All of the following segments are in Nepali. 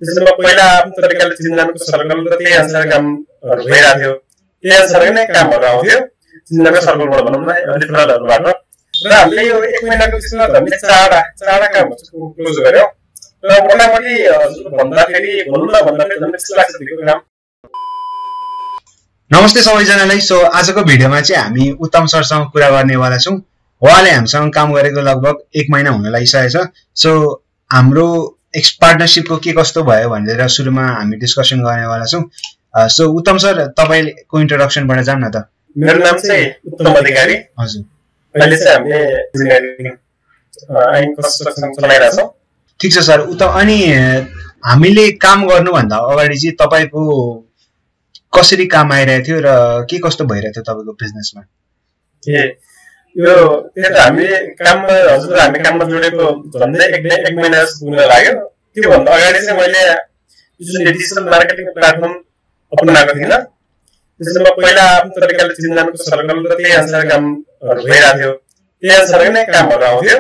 त्यसमा पहिला आफ्नो तरिकाले चिन्जानको सर्कल र त्यही अनुसार कामहरू भइरहेको थियो, त्यही अनुसार नै कामहरू आउँथ्यो चिन्जानको सर्कलबाट भनौँ न रिफरलहरूबाट। र हामीले यो 1 महिनाको स्कुलमा हामीले चारवटा कामहरू क्लोज गर्यौँ र मोटामोटी भन्दाखेरि भनौँ न भन्दाखेरि झन् 20 लाख जतिको काम। नमस्ते सबैजनालाई। सो आजको भिडियोमा चाहिँ हामी उत्तम सरसँग कुरा गर्नेवाला छौँ। उहाँले हामीसँग काम गरेको लगभग 1 महिना हुन लागिसकेको छ। सो हाम्रो पार्टनरसिपको के कस्तो भयो भनेर सुरुमा हामी डिस्कसन गर्नेवाला छौँ। सो उत्तम सर, तपाईँको इन्ट्रोडक्सनबाट जाऊँ न त। मेरो नाम चाहिँ उत्तम अधिकारी। हजुर, अहिले चाहिँ हामीले इन्जिनियरिङ एन्ड कन्स्ट्रक्सन चलाइरहेको छौँ। ठिक छ सर। अनि हामीले काम गर्नुभन्दा अगाडि चाहिँ तपाईँको कसरी काम आइरहेको थियो र के कस्तो भइरहेको थियो तपाईँको बिजनेसमा? यो त हामीले हामी काममा जोडेको झन्डै 1 महिना पुग्न लाग्यो। त्योभन्दा अगाडि चाहिँ मैले जुन डिजिटल मार्केटिङ प्लेटफर्म अपनाएको थिइनँ, त्यसमा पहिला आफ्नो तरिकाले चिन्जानको सर्कल र त्यही अनुसार कामहरू भइरहेको थियो, त्यही अनुसार नै कामहरू आउँथ्यो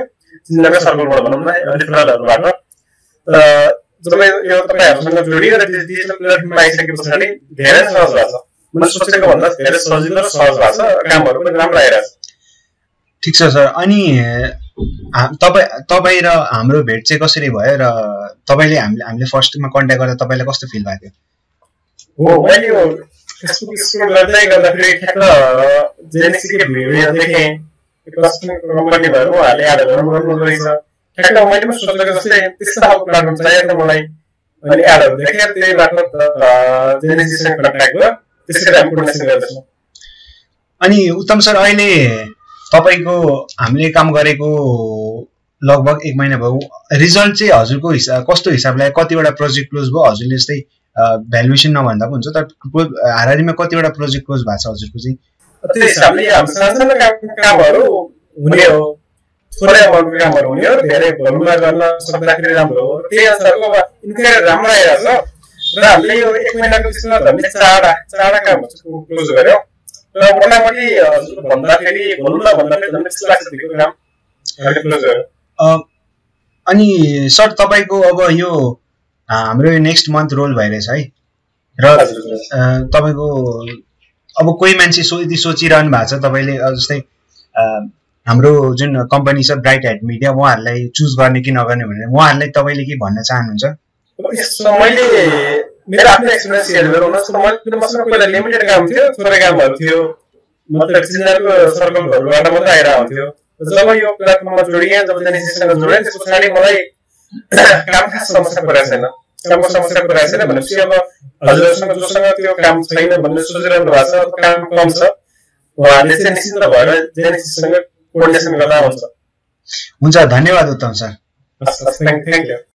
चिन्जानको सर्कलबाट भनौँ न रिफरलहरूबाट। जब यो तपाईँहरूसँग जोडियो र डिजिटल प्लेटफर्ममा आइसके पछाडि धेरै सहज भएको छ। मैले सोचेको भन्दा धेरै सजिलो र सहज भएको छ, कामहरू पनि राम्रो आइरहेको छ। ठिक छ सर। अनि तपाईँ र हाम्रो भेट चाहिँ कसरी भयो र तपाईँले हामीले फर्स्टमा कन्ट्याक्ट गर्दा तपाईँलाई कस्तो फिल भएको थियो? मैले यो फेसबुक स्क्रोल गर्दाखेरि ठ्याक्क जेनेक्सीको भिडियो देखेँ, कम्पनी भएर उहाँहरूले एडहरू गर्नु रहेछ। ठ्याक्क मैले पनि सोचेको जस्तै त्यस्तो खालको प्लेटफर्म चाहिएको मलाई। अनि एडहरू देखेर त्यही मार्फत जेनेक्सीसँग कन्ट्याक्ट भयो, त्यसरी हामी कोर्डिनेसन गर्दैछौँ। अनि उत्तम सर, अहिले तपाईँको हामीले काम गरेको लगभग 1 महिना भयो, रिजल्ट चाहिँ हजुरको कस्तो हिसाबले कतिवटा प्रोजेक्ट क्लोज भयो? हजुरले जस्तै भ्यालुएसन नभन्दा पनि हुन्छ, तर हाराहारीमा कतिवटा प्रोजेक्ट क्लोज भएको छ हजुरको चाहिँ? त्यो हिसाबले हाम्रो सानो कामहरू हुने हो, थोरै अमाउन्टको कामहरू हुने हो, धेरै भोल्युममा गर्न सक्दाखेरि राम्रो हो। त्यही अनुसारको इन्क्वायरी राम्रो आइरहेको छ र हामीले यो 1 महिनाको स्कुलमा हामीले चारवटा कामहरू क्लोज गर्यौँ र मोटामोटी भन्दाखेरि भनौँ न भन्दाखेरि झन् 20 लाख जतिको काम हामीले क्लोज गर्यौँ। अनि सर, तपाईँको अब यो हाम्रो नेक्स्ट मन्थ रोल भइरहेछ है, र तपाईँको अब कोही मान्छे यदि सोचिरहनु भएको छ तपाईँले जस्तै हाम्रो जुन कम्पनी छ ब्राइट हेड मिडिया, उहाँहरूलाई चुज गर्ने कि नगर्ने भनेर उहाँहरूलाई तपाईँले के भन्न चाहनुहुन्छ? मैले मेरो आफ्नो एक्सपिरियन्स सेयर गरौँ न। मसँग पहिला लिमिटेड काम थियो, थोरै कामहरू थियो, मतलब चिन्जानको सर्कलहरूबाट मात्रै आइरहेको हुन्थ्यो। जब यो प्लेटफर्ममा जोडिएँ, जब जेनेक्सीसँग जोडेँ, त्यस पछाडि मलाई कामको समस्या परेको छैन। भनेपछि अब हजुरसँग जोसँग त्यो काम छैन भन्ने सोचिरहनु भएको छ, काम कम छ, उहाँहरूले चाहिँ निश्चित भएर जेनेक्सीसँग कोर्डिनेसन गर्दा हुन्छ। हुन्छ, धन्यवाद उत्तम सर। Thank you.